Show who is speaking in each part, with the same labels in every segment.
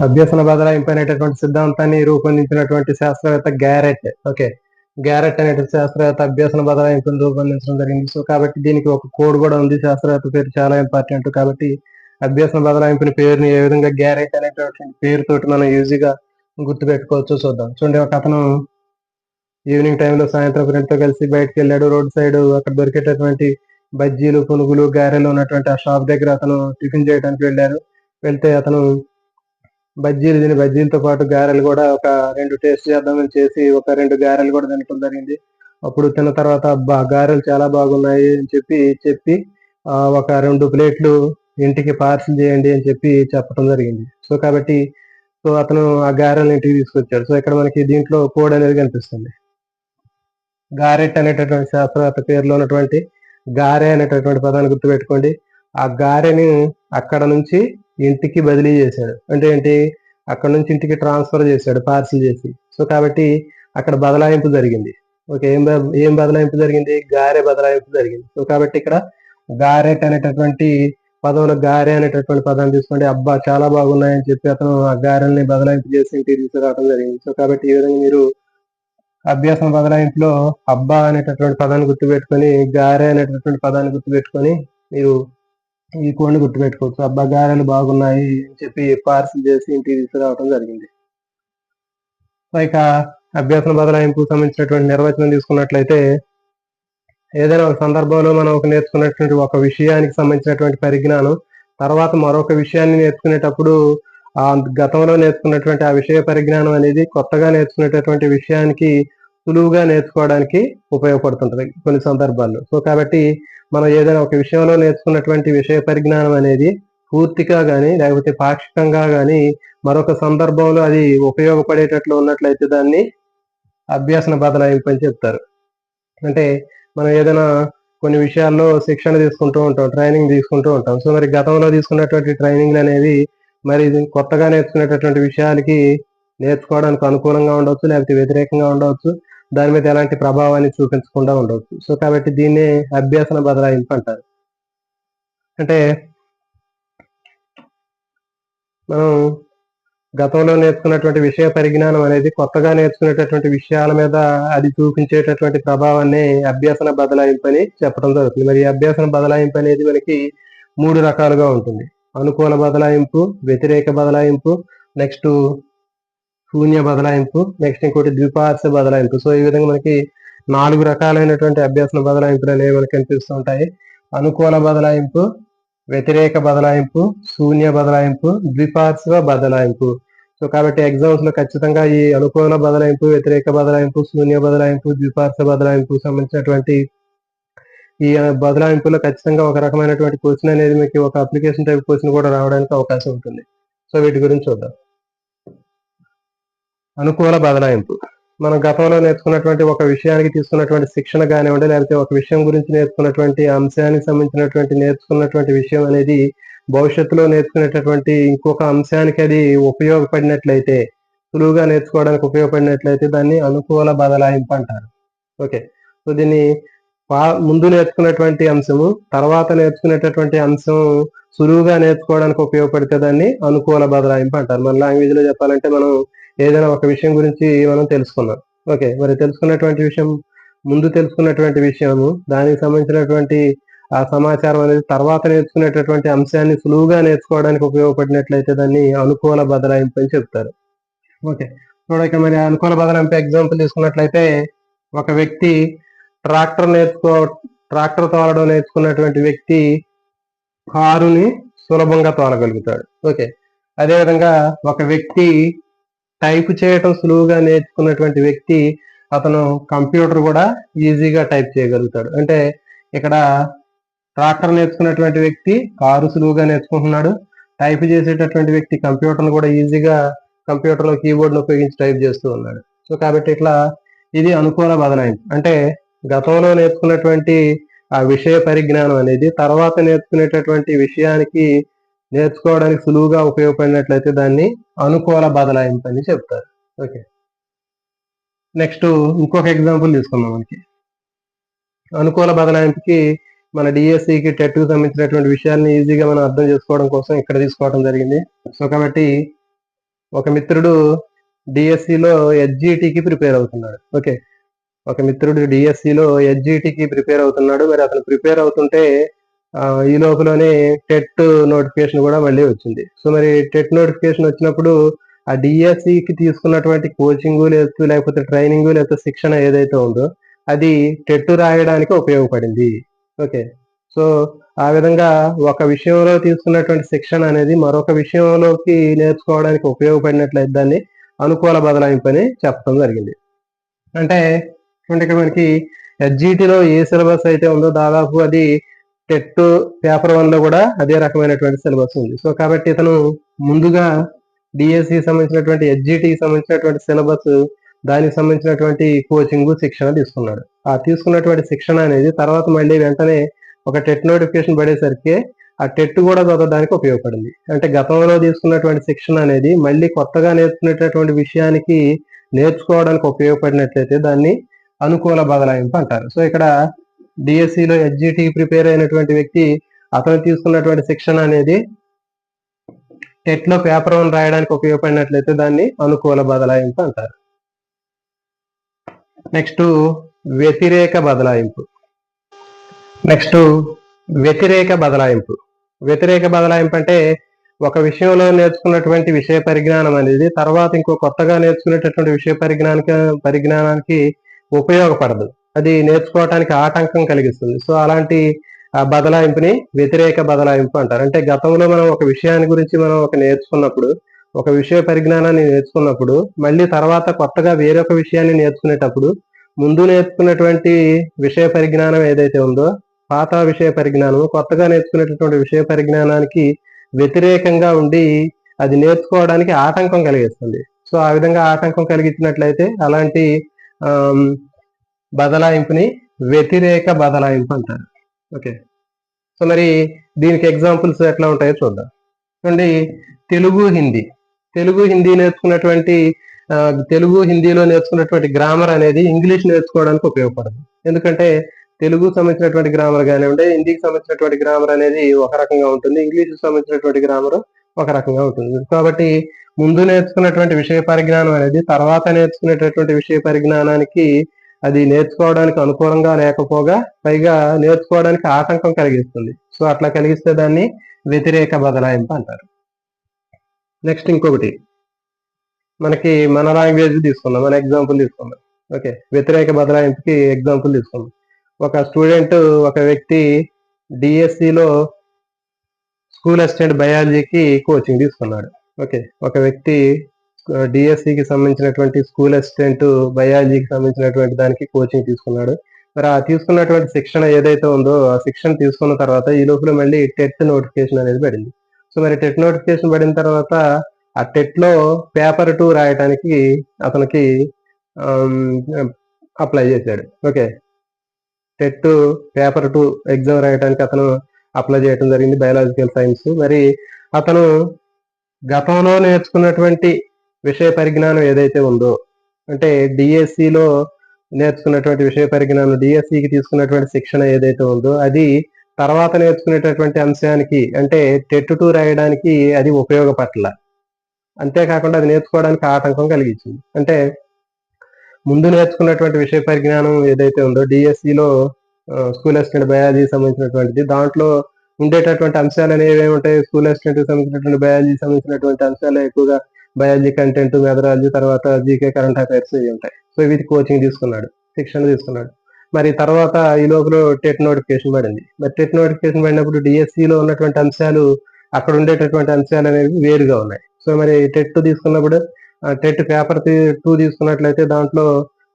Speaker 1: అభ్యసన బదలాయింపు అనేటటువంటి సిద్ధాంతాన్ని రూపొందించినటువంటి శాస్త్రవేత్త గ్యారెట్. ఓకే, గ్యారెట్ అనేటువంటి శాస్త్రవేత్త అభ్యసన బదలాయింపును రూపొందించడం జరిగింది. సో కాబట్టి దీనికి ఒక కోడ్ కూడా ఉంది. శాస్త్రవేత్త పేరు చాలా ఇంపార్టెంట్. కాబట్టి అభ్యసన బదలాయింపుని పేరుని ఏ విధంగా గ్యారెట్ అనేటటువంటి పేరుతోటి మనం ఈజీగా గుర్తుపెట్టుకోవచ్చు చూద్దాం. చూడండి, ఒక అతను ఈవినింగ్ టైంలో సాయంత్రం ఫ్రెండ్తో కలిసి బయటకు వెళ్ళాడు. రోడ్ సైడ్ అక్కడ దొరికేటటువంటి బజ్జీలు, పునుగులు, గారెలు ఉన్నటువంటి ఆ షాప్ దగ్గర అతను టిఫిన్ చేయడానికి వెళ్ళారు. వెళ్తే అతను బజ్జీలు తిని బజ్జీలతో పాటు గారెలు కూడా ఒక 2 టేస్ట్ చేద్దామని చేసి ఒక 2 గారెలు కూడా తినటం జరిగింది. అప్పుడు తిన్న తర్వాత అబ్బా గారెలు చాలా బాగున్నాయి అని చెప్పి ఒక 2 ప్లేట్లు ఇంటికి పార్సిల్ చేయండి అని చెప్పటం జరిగింది. సో కాబట్టి అతను ఆ గారెలను ఇంటికి తీసుకొచ్చాడు. సో ఇక్కడ మనకి దీంట్లో కోడ్ అనేది కనిపిస్తుంది. గారెట్ అనేటటువంటి శాస్త్రవేత్త పేరులో ఉన్నటువంటి గారె అనేటటువంటి పదాన్ని గుర్తుపెట్టుకోండి. ఆ గారెని అక్కడ నుంచి ఇంటికి బదిలీ చేశాడు. అంటే ఏంటి, అక్కడ నుంచి ఇంటికి ట్రాన్స్ఫర్ చేశాడు పార్సిల్ చేసి. సో కాబట్టి అక్కడ బదలాయింపు జరిగింది. ఓకే, ఏం బదలాయింపు జరిగింది? గారె బదలాయింపు జరిగింది. సో కాబట్టి ఇక్కడ గారెట్ అనేటటువంటి పదంలో గారె అనేటటువంటి పదాన్ని తీసుకోండి. అబ్బా చాలా బాగున్నాయని చెప్పి అతను ఆ గారెల్ని బదలాయింపు చేసి ఇంటికి తీసుకురావడం జరిగింది. సో కాబట్టి ఈ విధంగా మీరు అభ్యాసం బదలాయింపులో అబ్బా అనేటటువంటి పదాన్ని గుర్తుపెట్టుకొని గారె అనేటటువంటి పదాన్ని గుర్తుపెట్టుకొని మీరు ఈ కోడ్ని గుర్తుపెట్టుకోవచ్చు. అబ్బా గారెలు బాగున్నాయి అని చెప్పి పార్సిల్ చేసి ఇంటికి తీసుకురావడం జరిగింది. ఇక అభ్యాసం బదలాయింపు సంబంధించినటువంటి నిర్వచనం తీసుకున్నట్లయితే, ఏదైనా ఒక సందర్భంలో మనం నేర్చుకున్నటువంటి ఒక విషయానికి సంబంధించినటువంటి పరిజ్ఞానం తర్వాత మరొక విషయాన్ని నేర్చుకునేటప్పుడు ఆ గతంలో నేర్చుకున్నటువంటి ఆ విషయ పరిజ్ఞానం అనేది కొత్తగా నేర్చుకునేటటువంటి విషయానికి సులువుగా నేర్చుకోవడానికి ఉపయోగపడుతుంటది కొన్ని సందర్భాల్లో. సో కాబట్టి మనం ఏదైనా ఒక విషయంలో నేర్చుకున్నటువంటి విషయ పరిజ్ఞానం అనేది పూర్తిగా కానీ లేకపోతే పాక్షికంగా కానీ మరొక సందర్భంలో అది ఉపయోగపడేటట్లు ఉన్నట్లయితే దాన్ని అభ్యాసన బదలాయింపు అని చెప్తారు. అంటే మనం ఏదైనా కొన్ని విషయాల్లో శిక్షణ తీసుకుంటూ ఉంటాం, ట్రైనింగ్ తీసుకుంటూ ఉంటాం. సో మరి గతంలో తీసుకున్నటువంటి ట్రైనింగ్లు అనేవి మరి కొత్తగా నేర్చుకునేటటువంటి విషయాలకి నేర్చుకోవడానికి అనుకూలంగా ఉండవచ్చు, లేకపోతే వ్యతిరేకంగా ఉండవచ్చు. దాని మీద ఎలాంటి ప్రభావాన్ని చూపించకుండా ఉండవచ్చు. సో కాబట్టి దీన్నే అభ్యాసన బదలాయింపు అంటారు. అంటే మనం గతంలో నేర్చుకున్నటువంటి విషయ పరిజ్ఞానం అనేది కొత్తగా నేర్చుకునేటటువంటి విషయాల మీద అది చూపించేటటువంటి ప్రభావాన్ని అభ్యాసన బదలాయింపు అని చెప్పడం జరుగుతుంది. మరి అభ్యాసన బదలాయింపు అనేది మనకి 3 రకాలుగా ఉంటుంది. అనుకూల బదలాయింపు, వ్యతిరేక బదలాయింపు, నెక్స్ట్ శూన్య బదలాయింపు, నెక్స్ట్ ఇంకోటి ద్విపార్శ్వ బదలాయింపు. సో ఈ విధంగా మనకి 4 రకాలైనటువంటి అభ్యాసన బదలాయింపులు అనేవి మనకి కనిపిస్తూ ఉంటాయి. అనుకూల బదలాయింపు, వ్యతిరేక బదలాయింపు, శూన్య బదలాయింపు, ద్విపార్శ్వ బదలాయింపు. సో కాబట్టి ఎగ్జామ్స్ లో ఖచ్చితంగా ఈ అనుకూల బదలాయింపు, వ్యతిరేక బదలాయింపు, శూన్య బదలాయింపు, ద్విపార్శ్వ బదలాయింపు సంబంధించినటువంటి ఈ బదలాయింపులో ఖచ్చితంగా ఒక రకమైనటువంటి క్వశ్చన్ అనేది మీకు ఒక అప్లికేషన్ టైప్ క్వశ్చన్ కూడా రావడానికి అవకాశం ఉంటుంది. సో వీటి గురించి చూద్దాం. అనుకూల బదలాయింపు మనం గతంలో నేర్చుకున్నటువంటి ఒక విషయానికి తీసుకున్నటువంటి శిక్షణ కానివ్వండి, లేకపోతే ఒక విషయం గురించి నేర్చుకున్నటువంటి అంశానికి సంబంధించినటువంటి నేర్చుకున్నటువంటి విషయం అనేది భవిష్యత్తులో నేర్చుకునేటటువంటి ఇంకొక అంశానికి అది ఉపయోగపడినట్లయితే, సులువుగా నేర్చుకోవడానికి ఉపయోగపడినట్లయితే దాన్ని అనుకూల బదలాయింపు అంటారు. ఓకే, సో దీన్ని ముందు నేర్చుకున్నటువంటి అంశము తర్వాత నేర్చుకునేటటువంటి అంశం సులువుగా నేర్చుకోవడానికి ఉపయోగపడితే దాన్ని అనుకూల బదలాయింపు అంటారు. మన లాంగ్వేజ్ లో చెప్పాలంటే మనం ఏదైనా ఒక విషయం గురించి మనం తెలుసుకున్నాం. ఓకే, మరి తెలుసుకున్నటువంటి విషయం ముందు తెలుసుకున్నటువంటి విషయము దానికి సంబంధించినటువంటి ఆ సమాచారం అనేది తర్వాత నేర్చుకునేటటువంటి అంశాన్ని సులువుగా నేర్చుకోవడానికి ఉపయోగపడినట్లయితే దాన్ని అనుకూల బదలాయింపు అని చెప్తారు. ఓకే, చూడక మరి అనుకూల బదలాయింపు ఎగ్జాంపుల్ తీసుకున్నట్లయితే ఒక వ్యక్తి ట్రాక్టర్ తోలడం నేర్చుకున్నటువంటి వ్యక్తి కారుని సులభంగా తోలగలుగుతాడు. ఓకే, అదేవిధంగా ఒక వ్యక్తి టైప్ చేయటం సులువుగా నేర్చుకున్నటువంటి వ్యక్తి అతను కంప్యూటర్ కూడా ఈజీగా టైప్ చేయగలుగుతాడు. అంటే ఇక్కడ ట్రాక్టర్ నేర్చుకున్నటువంటి వ్యక్తి కారు సులువుగా నేర్చుకుంటున్నాడు, టైప్ చేసేటటువంటి వ్యక్తి కంప్యూటర్ను కూడా ఈజీగా కంప్యూటర్లో కీబోర్డ్ను ఉపయోగించి టైప్ చేస్తూ ఉన్నాడు. సో కాబట్టి ఇట్లా ఇది అనుకూల బదలాయింపు. అంటే గతంలో నేర్చుకున్నటువంటి ఆ విషయ పరిజ్ఞానం అనేది తర్వాత నేర్చుకునేటటువంటి విషయానికి నేర్చుకోవడానికి సులువుగా ఉపయోగపడినట్లయితే దాన్ని అనుకూల బదలాయింపు అని చెప్తారు. ఓకే, నెక్స్ట్ ఇంకొక ఎగ్జాంపుల్ తీసుకుందాం. మనకి అనుకూల బదలాయింపుకి మన డిఎస్సికి టెట్కి సంబంధించినటువంటి విషయాల్ని ఈజీగా మనం అర్థం చేసుకోవడం కోసం ఇక్కడ తీసుకోవడం జరిగింది. సో కాబట్టి ఒక మిత్రుడు డిఎస్సిలో హెచ్జిటికి ప్రిపేర్ అవుతున్నాడు. ఓకే, ఒక మిత్రుడు డిఎస్సిలో హెచ్జిటికి ప్రిపేర్ అవుతున్నాడు. మరి అతను ప్రిపేర్ అవుతుంటే ఈ లోపలనే టెట్ నోటిఫికేషన్ కూడా మళ్ళీ వచ్చింది. సో మరి టెట్ నోటిఫికేషన్ వచ్చినప్పుడు ఆ డిఎస్సికి తీసుకున్నటువంటి కోచింగ్ లేకపోతే ట్రైనింగ్ లేకపోతే శిక్షణ ఏదైతే ఉందో అది టెట్ రాయడానికి ఉపయోగపడింది. ఓకే, సో ఆ విధంగా ఒక విషయంలో తీసుకున్నటువంటి శిక్షణ అనేది మరొక విషయంలోకి నేర్చుకోవడానికి ఉపయోగపడినట్లయితే దాన్ని అనుకూల బదలాయింపు అని చెప్పడం జరిగింది. అంటే ఇక్కడ మనకి హెచ్జిటిలో ఏ సిలబస్ అయితే ఉందో దాదాపు అది టెట్ పేపర్ 1 లో కూడా అదే రకమైనటువంటి సిలబస్ ఉంది. సో కాబట్టి ఇతను ముందుగా డిఎస్సి సంబంధించినటువంటి హెచ్జిటికి సంబంధించినటువంటి సిలబస్ దానికి సంబంధించినటువంటి కోచింగ్ శిక్షణ తీసుకున్నాడు. ఆ తీసుకున్నటువంటి శిక్షణ అనేది తర్వాత మళ్ళీ వెంటనే ఒక టెట్ నోటిఫికేషన్ పడేసరికి ఆ టెట్ కూడా చదవడానికి ఉపయోగపడింది. అంటే గతంలో తీసుకున్నటువంటి శిక్షణ అనేది మళ్ళీ కొత్తగా నేర్చుకునేటటువంటి విషయానికి నేర్చుకోవడానికి ఉపయోగపడినట్లయితే దాన్ని అనుకూల బదలాయింపు అంటారు. సో ఇక్కడ డిఎస్సిలో హెచ్జిటి ప్రిపేర్ అయినటువంటి వ్యక్తి అతను తీసుకున్నటువంటి శిక్షణ అనేది టెట్ లో పేపర్ 1 రాయడానికి ఉపయోగపడినట్లయితే దాన్ని అనుకూల బదలాయింపు అంటారు. నెక్స్ట్ వ్యతిరేక బదలాయింపు. వ్యతిరేక బదలాయింపు అంటే ఒక విషయంలో నేర్చుకున్నటువంటి విషయ పరిజ్ఞానం అనేది తర్వాత ఇంకో కొత్తగా నేర్చుకునేటటువంటి విషయ పరిజ్ఞానానికి ఉపయోగపడదు, అది నేర్చుకోవటానికి ఆటంకం కలిగిస్తుంది. సో అలాంటి బదలాయింపుని వ్యతిరేక బదలాయింపు అంటారు. అంటే గతంలో మనం ఒక విషయాన్ని గురించి మనం ఒక విషయ పరిజ్ఞానాన్ని నేర్చుకున్నప్పుడు మళ్ళీ తర్వాత కొత్తగా వేరొక విషయాన్ని నేర్చుకునేటప్పుడు ముందు నేర్చుకున్నటువంటి విషయ పరిజ్ఞానం ఏదైతే ఉందో పాత విషయ పరిజ్ఞానం కొత్తగా నేర్చుకునేటటువంటి విషయ పరిజ్ఞానానికి వ్యతిరేకంగా ఉండి అది నేర్చుకోవడానికి ఆటంకం కలిగిస్తుంది. సో ఆ విధంగా ఆటంకం కలిగించినట్లయితే అలాంటి బదలాయింపుని వ్యతిరేక బదలాయింపు అంటారు. ఓకే, సో మరి దీనికి ఎగ్జాంపుల్స్ ఎట్లా ఉంటాయో చూద్దాం. చూడండి, తెలుగు హిందీ నేర్చుకున్నటువంటి హిందీలో నేర్చుకున్నటువంటి గ్రామర్ అనేది ఇంగ్లీష్ నేర్చుకోవడానికి ఉపయోగపడదు. ఎందుకంటే తెలుగు సంబంధించినటువంటి గ్రామర్ కానివ్వండి, హిందీకి సంబంధించినటువంటి గ్రామర్ అనేది ఒక రకంగా ఉంటుంది, ఇంగ్లీష్కి సంబంధించినటువంటి గ్రామర్ ఒక రకంగా ఉంటుంది. కాబట్టి ముందు నేర్చుకున్నటువంటి విషయ పరిజ్ఞానం అనేది తర్వాత నేర్చుకునేటటువంటి విషయ పరిజ్ఞానానికి అది నేర్చుకోవడానికి అనుకూలంగా లేకపోగా పైగా నేర్చుకోవడానికి ఆటంకం కలిగిస్తుంది. సో అట్లా కలిగిస్తే దాన్ని వ్యతిరేక బదలాయింపు అంటారు. నెక్స్ట్ ఇంకొకటి, మనకి మన లాంగ్వేజ్ తీసుకుందాం, మన ఎగ్జాంపుల్ తీసుకుందాం. ఓకే, వ్యతిరేక బదలాయింపుకి ఎగ్జాంపుల్ తీసుకుందాం. ఒక వ్యక్తి డిఎస్సిలో స్కూల్ అసిస్టెంట్ బయాలజీకి కోచింగ్ తీసుకున్నాడు. ఓకే, ఒక వ్యక్తి డిఎస్సికి సంబంధించినటువంటి స్కూల్ అసిస్టెంట్ బయాలజీకి సంబంధించినటువంటి దానికి కోచింగ్ తీసుకున్నాడు. మరి ఆ తీసుకున్నటువంటి శిక్షణ ఏదైతే ఉందో ఆ శిక్షణ తీసుకున్న తర్వాత ఈ లోపల మళ్ళీ టెట్ నోటిఫికేషన్ అనేది పడింది. సో మరి టెట్ నోటిఫికేషన్ పడిన తర్వాత ఆ టెట్ లో పేపర్ 2 రాయటానికి అతనికి అప్లై చేశాడు. ఓకే, టెట్ పేపర్ 2 ఎగ్జామ్ రాయడానికి అతను అప్లై చేయడం జరిగింది, బయాలజికల్ సైన్స్. మరి అతను గతంలో నేర్చుకున్నటువంటి విషయ పరిజ్ఞానం ఏదైతే ఉందో అంటే డిఎస్సిలో నేర్చుకున్నటువంటి విషయ పరిజ్ఞానం, డిఎస్సికి తీసుకున్నటువంటి శిక్షణ ఏదైతే ఉందో అది తర్వాత నేర్చుకునేటటువంటి అంశానికి అంటే టెట్ 2 రాయడానికి అది ఉపయోగపడల. అంతేకాకుండా అది నేర్చుకోవడానికి ఆటంకం కలిగించింది. అంటే ముందు నేర్చుకున్నటువంటి విషయ పరిజ్ఞానం ఏదైతే ఉందో డిఎస్సిలో స్కూల్ అసిస్టెంట్ బయాలజీ సంబంధించినటువంటిది, దాంట్లో ఉండేటటువంటి అంశాలు అనేవి ఏముంటాయి, స్కూల్ అసిస్టెంట్ సంబంధించినటువంటి బయాలజీ సంబంధించినటువంటి అంశాలు ఎక్కువగా బయాలజీ కంటెంట్, మెథడాలజీ, తర్వాత జీకే కరెంట్ అఫైర్స్ ఇవి ఉంటాయి. సో వీటి కోచింగ్ తీసుకున్నాడు, శిక్షణ తీసుకున్నాడు. మరి తర్వాత ఈ లోపల టెట్ నోటిఫికేషన్ పడింది. మరి టెట్ నోటిఫికేషన్ పడినప్పుడు డిఎస్సిలో ఉన్నటువంటి అంశాలు అక్కడ ఉండేటటువంటి అంశాలు అనేవి వేరుగా ఉన్నాయి. సో మరి టెట్ తీసుకున్నప్పుడు టెట్ పేపర్ 2 తీసుకున్నట్లయితే దాంట్లో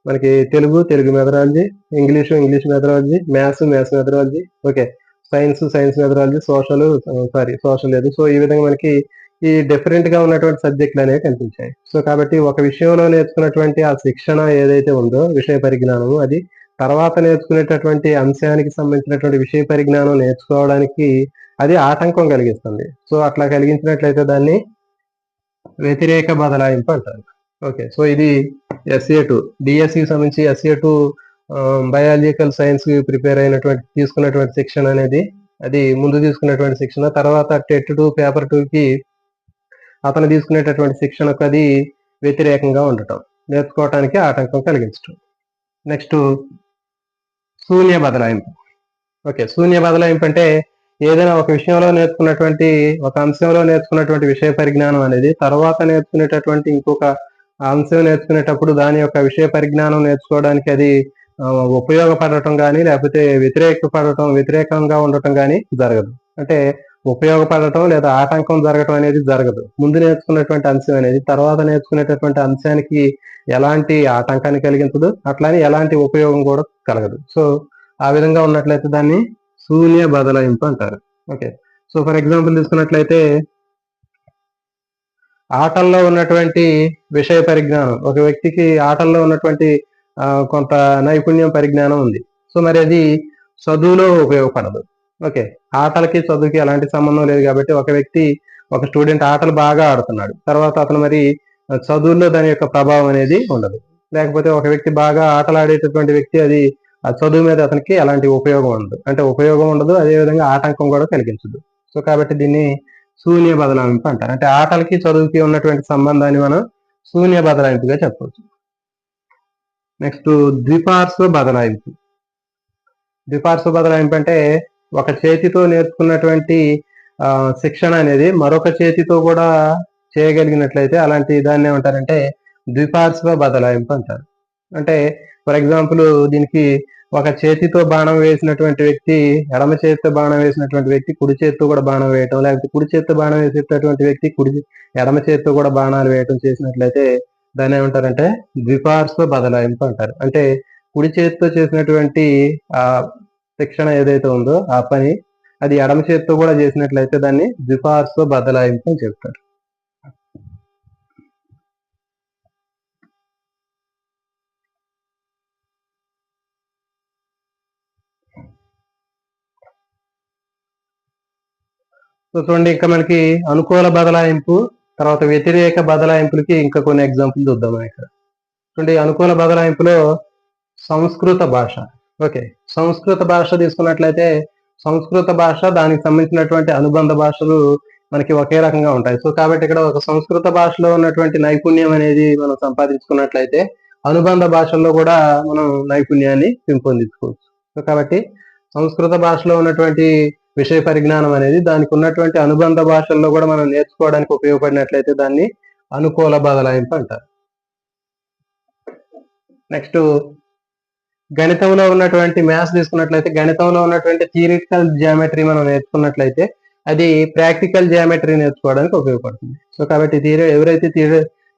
Speaker 1: మనకి Telugu methodology, English methodology, maths methodology, okay, science methodology, social లేదు. సో ఈ విధంగా మనకి ఈ డిఫరెంట్ గా ఉన్నటువంటి సబ్జెక్టులు అనేవి కనిపించాయి. సో కాబట్టి ఒక విషయంలో నేర్చుకున్నటువంటి ఆ శిక్షణ ఏదైతే ఉందో విషయ పరిజ్ఞానము అది తర్వాత నేర్చుకునేటటువంటి అంశానికి సంబంధించినటువంటి విషయ పరిజ్ఞానం నేర్చుకోవడానికి అది ఆటంకం కలిగిస్తుంది. సో అట్లా కలిగించినట్లయితే దాన్ని వ్యతిరేక బదలాయింపు అంటారు. ఓకే, సో ఇది SA2 డిఎస్సికి సంబంధించి SA2 బయాలజికల్ సైన్స్ ప్రిపేర్ అయినటువంటి తీసుకున్నటువంటి శిక్షణ అనేది అది ముందు తీసుకున్నటువంటి శిక్షణ తర్వాత టెట్ 2 పేపర్ 2కి అతను తీసుకునేటటువంటి శిక్షణకు అది వ్యతిరేకంగా ఉండటం, నేర్చుకోవటానికి ఆటంకం కలిగించటం. నెక్స్ట్ శూన్య బదలాయింపు. ఓకే, శూన్య బదలాయింపు అంటే ఏదైనా ఒక విషయంలో నేర్చుకున్నటువంటి, ఒక అంశంలో నేర్చుకున్నటువంటి విషయ పరిజ్ఞానం అనేది తర్వాత నేర్చుకునేటటువంటి ఇంకొక అంశం నేర్చుకునేటప్పుడు దాని యొక్క విషయ పరిజ్ఞానం నేర్చుకోవడానికి అది ఉపయోగపడటం కానీ లేకపోతే వ్యతిరేకంగా ఉండటం కానీ జరగదు. అంటే ఉపయోగపడటం లేదా ఆటంకం జరగటం అనేది జరగదు. ముందు నేర్చుకున్నటువంటి అంశం అనేది తర్వాత నేర్చుకునేటటువంటి అంశానికి ఎలాంటి ఆటంకాన్ని కలిగించదు, అట్లానే ఎలాంటి ఉపయోగం కూడా కలగదు. సో ఆ విధంగా ఉన్నట్లయితే దాన్ని శూన్య బదలాయింపు అంటారు. ఓకే, సో ఫర్ ఎగ్జాంపుల్ తీసుకున్నట్లయితే ఆటల్లో ఉన్నటువంటి విషయ పరిజ్ఞానం, ఒక వ్యక్తికి ఆటల్లో ఉన్నటువంటి కొంత నైపుణ్యం పరిజ్ఞానం ఉంది. సో మరి అది చదువులో ఉపయోగపడదు. ఓకే, ఆటలకి చదువుకి ఎలాంటి సంబంధం లేదు కాబట్టి ఒక స్టూడెంట్ ఆటలు బాగా ఆడుతున్నాడు, తర్వాత అతను మరి చదువుల్లో దాని యొక్క ప్రభావం అనేది ఉండదు. లేకపోతే ఒక వ్యక్తి బాగా ఆటలు ఆడేటటువంటి వ్యక్తి అది ఆ చదువు మీద అతనికి ఎలాంటి ఉపయోగం ఉండదు, అంటే ఉపయోగం ఉండదు, అదేవిధంగా ఆటంకం కూడా కలిగించదు. సో కాబట్టి దీన్ని శూన్య బదలాయింపు అంటారు. అంటే ఆటలకి చదువుకి ఉన్నటువంటి సంబంధాన్ని మనం శూన్య బదలాయింపుగా చెప్పవచ్చు. నెక్స్ట్ ద్విపార్శ్వ బదలాయింపు. ద్విపార్శ్వ బదలాయింపు అంటే ఒక చేతితో నేర్చుకున్నటువంటి శిక్షణ అనేది మరొక చేతితో కూడా చేయగలిగినట్లయితే అలాంటి దాన్ని ఏమంటారంటే ద్విపార్శ్వ బదలాయింపు అంటారు. అంటే ఫర్ ఎగ్జాంపుల్ దీనికి ఒక చేతితో బాణం వేసినటువంటి వ్యక్తి ఎడమ చేతితో బాణం వేసినటువంటి వ్యక్తి కుడి చేతితో కూడా బాణం వేయటం, లేకపోతే కుడి చేతితో బాణం వేసేటటువంటి వ్యక్తి ఎడమ చేతితో కూడా బాణాలు వేయటం చేసినట్లయితే దాన్ని ఏమంటారంటే ద్విపార్శ్వ బదలాయింపు అంటారు. అంటే కుడి చేతితో చేసినటువంటి ఆ శిక్షణ ఏదైతే ఉందో ఆ పని అది ఎడమ చేతితో కూడా చేసినట్లయితే దాన్ని ద్విపార్శ్వ బదలాయింపు అని చెప్తారు. సో చూడండి, ఇంకా మనకి అనుకూల బదలాయింపు, తర్వాత వ్యతిరేక బదలాయింపులకి ఇంకా కొన్ని ఎగ్జాంపుల్ చూద్దాం ఇక్కడ. చూడండి, అనుకూల బదలాయింపులో సంస్కృత భాష. ఓకే, సంస్కృత భాష తీసుకున్నట్లయితే సంస్కృత భాష దానికి సంబంధించినటువంటి అనుబంధ భాషలు మనకి ఒకే రకంగా ఉంటాయి. సో కాబట్టి ఇక్కడ ఒక సంస్కృత భాషలో ఉన్నటువంటి నైపుణ్యం అనేది మనం సంపాదించుకున్నట్లయితే అనుబంధ భాషల్లో కూడా మనం నైపుణ్యాన్ని పెంపొందించుకోవచ్చు. సో కాబట్టి సంస్కృత భాషలో ఉన్నటువంటి విషయ పరిజ్ఞానం అనేది దానికి ఉన్నటువంటి అనుబంధ భాషల్లో కూడా మనం నేర్చుకోవడానికి ఉపయోగపడినట్లయితే దాన్ని అనుకూల బదలాయింపు అంటారు. నెక్స్ట్ గణితంలో ఉన్నటువంటి మ్యాథ్స్ తీసుకున్నట్లయితే గణితంలో ఉన్నటువంటి థియరిటికల్ జియోమెట్రీ మనం నేర్చుకున్నట్లయితే అది ప్రాక్టికల్ జియోమెట్రీ నేర్చుకోవడానికి ఉపయోగపడుతుంది. సో కాబట్టి ఎవరైతే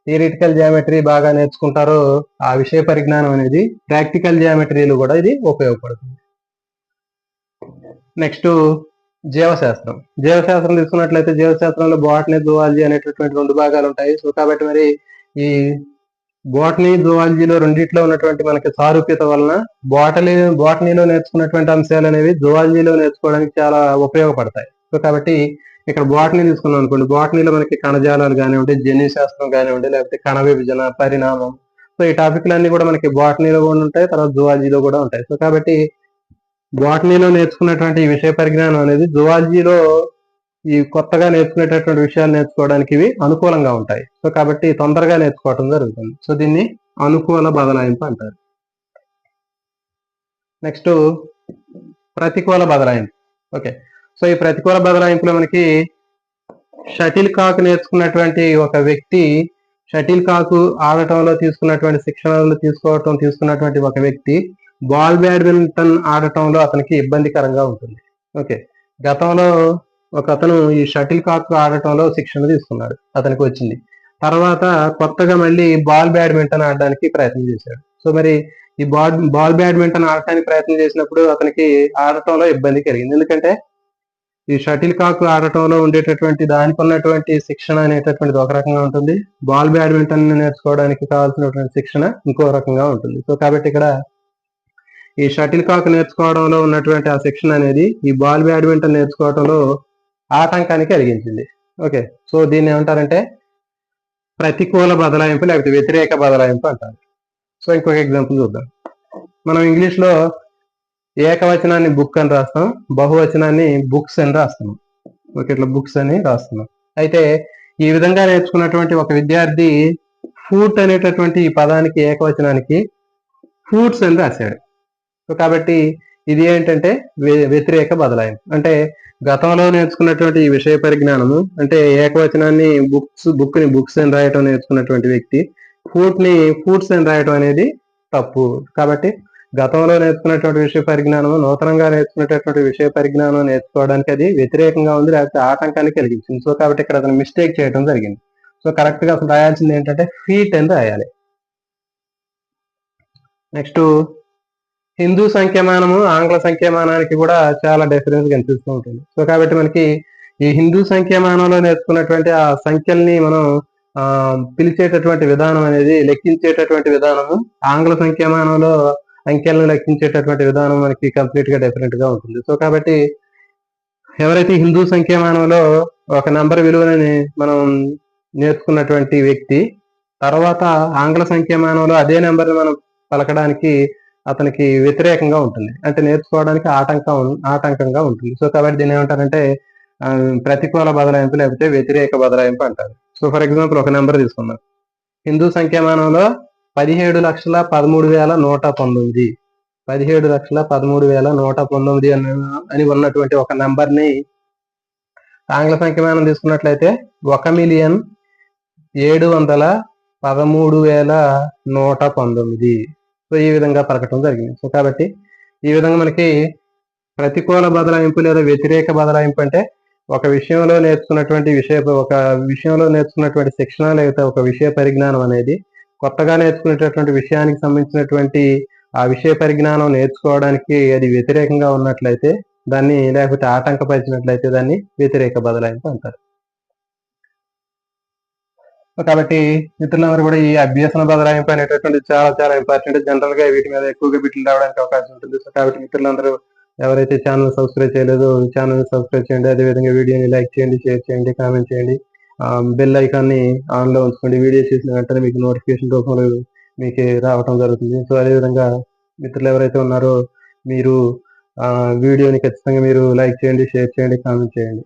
Speaker 1: థియరిటికల్ జియోమెట్రీ బాగా నేర్చుకుంటారో ఆ విషయ పరిజ్ఞానం అనేది ప్రాక్టికల్ జియోమెట్రీలో కూడా ఇది ఉపయోగపడుతుంది. నెక్స్ట్ జీవశాస్త్రం తీసుకున్నట్లయితే జీవశాస్త్రంలో బాటనీ జువాలజీ అనేటటువంటి 2 భాగాలు ఉంటాయి. సో కాబట్టి మరి ఈ బాటనీ జువాలజీలో రెండిట్లో ఉన్నటువంటి మనకి సారూప్యత వలన బాటనీలో నేర్చుకున్నటువంటి అంశాలు అనేవి జువాలజీలో నేర్చుకోవడానికి చాలా ఉపయోగపడతాయి. సో కాబట్టి ఇక్కడ బాటనీ తీసుకున్నాం అనుకోండి, బాటనీలో మనకి కణజాలాలు కానివ్వండి, జన్యు శాస్త్రం కానివ్వండి, లేకపోతే కణ విభజన, పరిణామం, సో ఈ టాపిక్లన్నీ కూడా మనకి బాటనీలో కూడా ఉంటాయి, తర్వాత జువాలజీలో కూడా ఉంటాయి. సో కాబట్టి బాటనీలో నేర్చుకున్నటువంటి ఈ విషయ పరిజ్ఞానం అనేది జువాలజీలో ఈ కొత్తగా నేర్చుకునేటటువంటి విషయాలు నేర్చుకోవడానికి ఇవి అనుకూలంగా ఉంటాయి. సో కాబట్టి తొందరగా నేర్చుకోవటం జరుగుతుంది. సో దీన్ని అనుకూల బదలాయింపు అంటారు. నెక్స్ట్ ప్రతికూల బదలాయింపు. ఓకే, సో ఈ ప్రతికూల బదలాయింపులో మనకి షటిల్ కాక్ నేర్చుకున్నటువంటి ఒక వ్యక్తి షటిల్ కాకు ఆడటంలో తీసుకున్నటువంటి శిక్షణలు తీసుకున్నటువంటి ఒక వ్యక్తి బాల్ బ్యాడ్మింటన్ ఆడటంలో అతనికి ఇబ్బందికరంగా ఉంటుంది. ఓకే, గతంలో ఒక అతను ఈ షటిల్ కాక్ ఆడటంలో శిక్షణ తీసుకున్నాడు, అతనికి వచ్చింది. తర్వాత కొత్తగా మళ్ళీ బాల్ బ్యాడ్మింటన్ ఆడడానికి ప్రయత్నం చేశాడు. సో మరి ఈ బాల్ బ్యాడ్మింటన్ ఆడటానికి ప్రయత్నం చేసినప్పుడు అతనికి ఆడటంలో ఇబ్బంది కలిగింది. ఎందుకంటే ఈ షటిల్ కాక్ ఆడటంలో ఉండేటటువంటి దానికి ఉన్నటువంటి శిక్షణ అనేటటువంటిది ఒక రకంగా ఉంటుంది, బాల్ బ్యాడ్మింటన్ నేర్చుకోవడానికి కావాల్సినటువంటి శిక్షణ ఇంకో రకంగా ఉంటుంది. సో కాబట్టి ఇక్కడ ఈ షటిల్ కాక్ నేర్చుకోవడంలో ఉన్నటువంటి ఆ శిక్షణ అనేది ఈ బాల్ బ్యాడ్మింటన్ నేర్చుకోవడంలో ఆటంకాన్ని కలిగించింది. ఓకే, సో దీన్ని ఏమంటారంటే ప్రతికూల బదలాయింపు లేకపోతే వ్యతిరేక బదలాయింపు అంటారు. సో ఇంకొక ఎగ్జాంపుల్ చూద్దాం. మనం ఇంగ్లీష్లో ఏకవచనాన్ని బుక్ అని రాస్తాం, బహువచనాన్ని బుక్స్ అని రాస్తున్నాం. ఓకే, ఇట్లా బుక్స్ అని రాస్తున్నాం. అయితే ఈ విధంగా నేర్చుకున్నటువంటి ఒక విద్యార్థి ఫూట్ అనేటటువంటి ఈ పదానికి ఏకవచనానికి ఫ్రూట్స్ అని రాశాడు. సో కాబట్టి ఇది ఏంటంటే వ్యతిరేక బదలాయింపు. అంటే గతంలో నేర్చుకున్నటువంటి ఈ విషయ పరిజ్ఞానము అంటే ఏకవచనాన్ని బుక్స్ అని రాయటం నేర్చుకున్నటువంటి వ్యక్తి ఫ్రూట్స్ అని రాయటం అనేది తప్పు. కాబట్టి గతంలో నేర్చుకున్నటువంటి విషయ పరిజ్ఞానం నూతనంగా నేర్చుకునేటటువంటి విషయ పరిజ్ఞానం నేర్చుకోవడానికి అది వ్యతిరేకంగా ఉంది, లేకపోతే ఆటంకాన్ని కలిగించింది. సో కాబట్టి ఇక్కడ అతను మిస్టేక్ చేయడం జరిగింది. సో కరెక్ట్ గా అసలు రాయాల్సింది ఏంటంటే ఫీట్ అని రాయాలి. నెక్స్ట్ హిందూ సంఖ్యమానము ఆంగ్ల సంఖ్యమానానికి కూడా చాలా డిఫరెన్స్ కనిపిస్తూ ఉంటుంది. సో కాబట్టి మనకి ఈ హిందూ సంఖ్యమానంలో నేర్చుకున్నటువంటి ఆ సంఖ్యల్ని మనం పిలిచేటటువంటి విధానం అనేది లెక్కించేటటువంటి విధానము ఆంగ్ల సంఖ్యమానంలో అంకెలను లెక్కించేటటువంటి విధానం మనకి కంప్లీట్ గా డిఫరెంట్ గా ఉంటుంది. సో కాబట్టి ఎవరైతే హిందూ సంఖ్యమానంలో ఒక నంబర్ విలువలని మనం నేర్చుకున్నటువంటి వ్యక్తి తర్వాత ఆంగ్ల సంఖ్యమానంలో అదే నెంబర్ని మనం పలకడానికి అతనికి వ్యతిరేకంగా ఉంటుంది, అంటే నేర్చుకోవడానికి ఆటంకంగా ఉంటుంది. సో కాబట్టి దీన్ని ఏమంటారంటే ప్రతికూల బదలాయింపు లేకపోతే వ్యతిరేక బదలాయింపు అంటారు. సో ఫర్ ఎగ్జాంపుల్ ఒక నెంబర్ తీసుకుందాం. హిందూ సంఖ్యామానంలో 17,13,119 17,13,119 అని ఉన్నటువంటి ఒక నంబర్ని ఆంగ్ల సంఖ్యమానం తీసుకున్నట్లయితే 1,07,13,119. సో ఈ విధంగా పలకటం జరిగింది. సో కాబట్టి ఈ విధంగా మనకి ప్రతికూల బదలాయింపు లేదా వ్యతిరేక బదలాయింపు అంటే ఒక విషయంలో నేర్చుకున్నటువంటి శిక్షణ లేదా ఒక విషయ పరిజ్ఞానం అనేది కొత్తగా నేర్చుకునేటటువంటి విషయానికి సంబంధించినటువంటి ఆ విషయ పరిజ్ఞానం నేర్చుకోవడానికి అది వ్యతిరేకంగా ఉన్నట్లయితే దాన్ని, లేకపోతే ఆటంకపరిచినట్లయితే దాన్ని వ్యతిరేక బదలాయింపు అంటారు. కాబట్టి మిత్రులందరూ కూడా ఈ అభ్యసన బదలాయింపు అనేటటువంటి చాలా చాలా ఇంపార్టెంట్. జనరల్ గా వీటి మీద ఎక్కువగా బిట్లు రావడానికి అవకాశం ఉంటుంది. సో కాబట్టి మిత్రులందరూ ఎవరైతే ఛానల్ సబ్స్క్రైబ్ చేయలేదో ఛానల్ సబ్స్క్రైబ్ చేయండి. అదేవిధంగా వీడియోని లైక్ చేయండి, షేర్ చేయండి, కామెంట్ చేయండి, బెల్ ఐకాన్ని ఆన్ లో ఉంచుకోండి. వీడియో చేసిన వెంటనే మీకు నోటిఫికేషన్ రూపంలో మీకు రావటం జరుగుతుంది. సో అదేవిధంగా మిత్రులు ఎవరైతే ఉన్నారో మీరు వీడియోని ఖచ్చితంగా మీరు లైక్ చేయండి, షేర్ చేయండి, కామెంట్ చేయండి.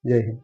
Speaker 1: జై హింద్.